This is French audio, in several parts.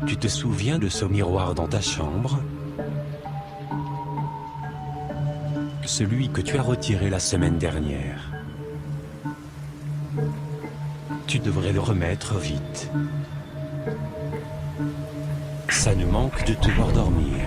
Tu te souviens de ce miroir dans ta chambre? Celui que tu as retiré la semaine dernière. Tu devrais le remettre vite. Ça ne manque de te voir dormir.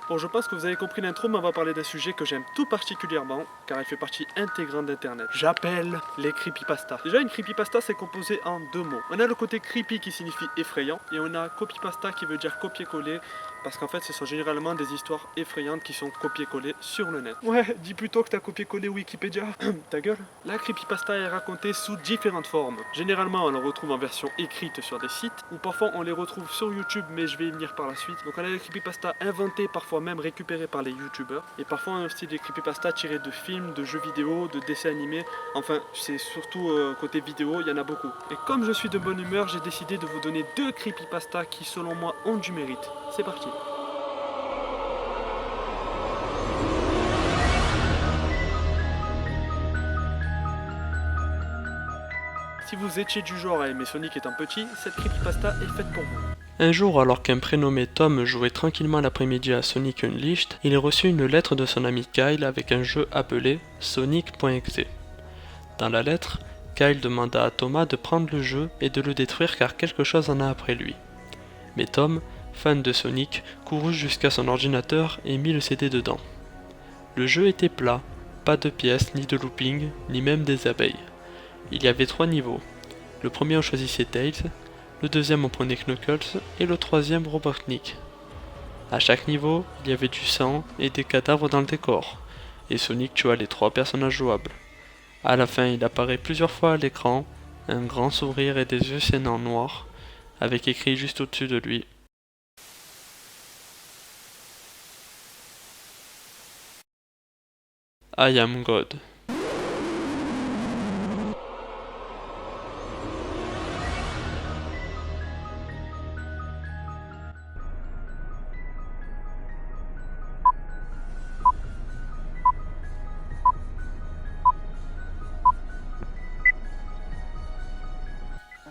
Bon, je pense que vous avez compris l'intro, mais on va parler d'un sujet que j'aime tout particulièrement, car il fait partie intégrante d'internet. J'appelle les creepypastas. Déjà, une creepypasta, c'est composé en deux mots. On a le côté creepy qui signifie effrayant, et on a copypasta qui veut dire copier-coller, parce qu'en fait, ce sont généralement des histoires effrayantes qui sont copier-collées sur le net. Ouais, dis plutôt que t'as copié-collé Wikipédia. Ta gueule. La creepypasta est racontée sous différentes formes. Généralement, on le retrouve en version écrite sur des sites, ou parfois on les retrouve sur YouTube, mais je vais y venir par la suite. Donc on a les creepypasta inventés, parfois même récupérés par les youtubeurs, et parfois on a aussi des creepypasta tirés de films, de jeux vidéo, de dessins animés. Enfin, c'est surtout côté vidéo, il y en a beaucoup. Et comme je suis de bonne humeur, j'ai décidé de vous donner deux creepypasta qui selon moi ont du mérite. C'est parti. Si vous étiez du genre à aimer Sonic étant petit, cette creepypasta est faite pour vous. Un jour, alors qu'un prénommé Tom jouait tranquillement l'après-midi à Sonic Unleashed, il reçut une lettre de son ami Kyle avec un jeu appelé Sonic.exe. Dans la lettre, Kyle demanda à Thomas de prendre le jeu et de le détruire car quelque chose en a après lui. Mais Tom, fan de Sonic, courut jusqu'à son ordinateur et mit le CD dedans. Le jeu était plat, pas de pièces, ni de looping, ni même des abeilles. Il y avait 3 niveaux. Le premier on choisissait Tails, le deuxième on prenait Knuckles et le troisième Robotnik. À chaque niveau, il y avait du sang et des cadavres dans le décor, et Sonic tua les 3 personnages jouables. À la fin, il apparaît plusieurs fois à l'écran, un grand sourire et des yeux saignants noirs, avec écrit juste au-dessus de lui: I am God.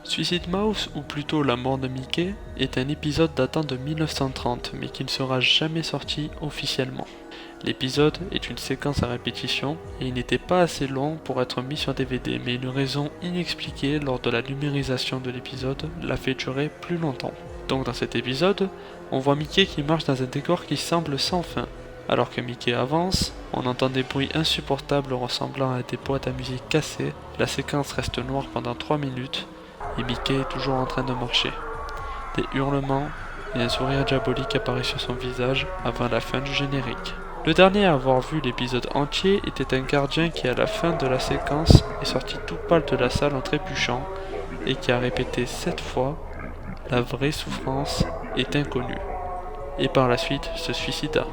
Suicide Mouse, ou plutôt La mort de Mickey, est un épisode datant de 1930 mais qui ne sera jamais sorti officiellement. L'épisode est une séquence à répétition et il n'était pas assez long pour être mis sur DVD, mais une raison inexpliquée lors de la numérisation de l'épisode l'a fait durer plus longtemps. Donc dans cet épisode, on voit Mickey qui marche dans un décor qui semble sans fin. Alors que Mickey avance, on entend des bruits insupportables ressemblant à des boîtes à musique cassées, la séquence reste noire pendant 3 minutes, et Mickey est toujours en train de marcher. Des hurlements et un sourire diabolique apparaît sur son visage avant la fin du générique. Le dernier à avoir vu l'épisode entier était un gardien qui à la fin de la séquence est sorti tout pâle de la salle en trébuchant et qui a répété 7 fois « La vraie souffrance est inconnue » et par la suite se suicida.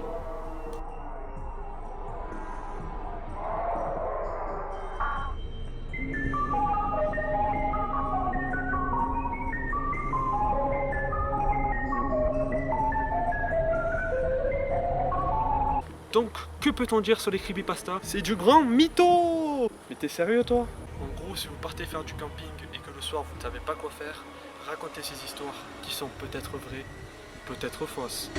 Donc, que peut-on dire sur les creepypasta? C'est du grand mytho! Mais t'es sérieux toi? En gros, si vous partez faire du camping et que le soir vous ne savez pas quoi faire, racontez ces histoires qui sont peut-être vraies, peut-être fausses.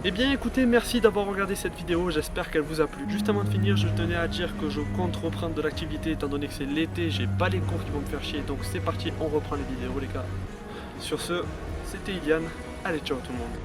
Eh bien écoutez, merci d'avoir regardé cette vidéo, j'espère qu'elle vous a plu. Juste avant de finir, je tenais à dire que je compte reprendre de l'activité étant donné que c'est l'été, j'ai pas les cours qui vont me faire chier, donc c'est parti, on reprend les vidéos les gars. Sur ce, c'était Ilian, allez ciao tout le monde.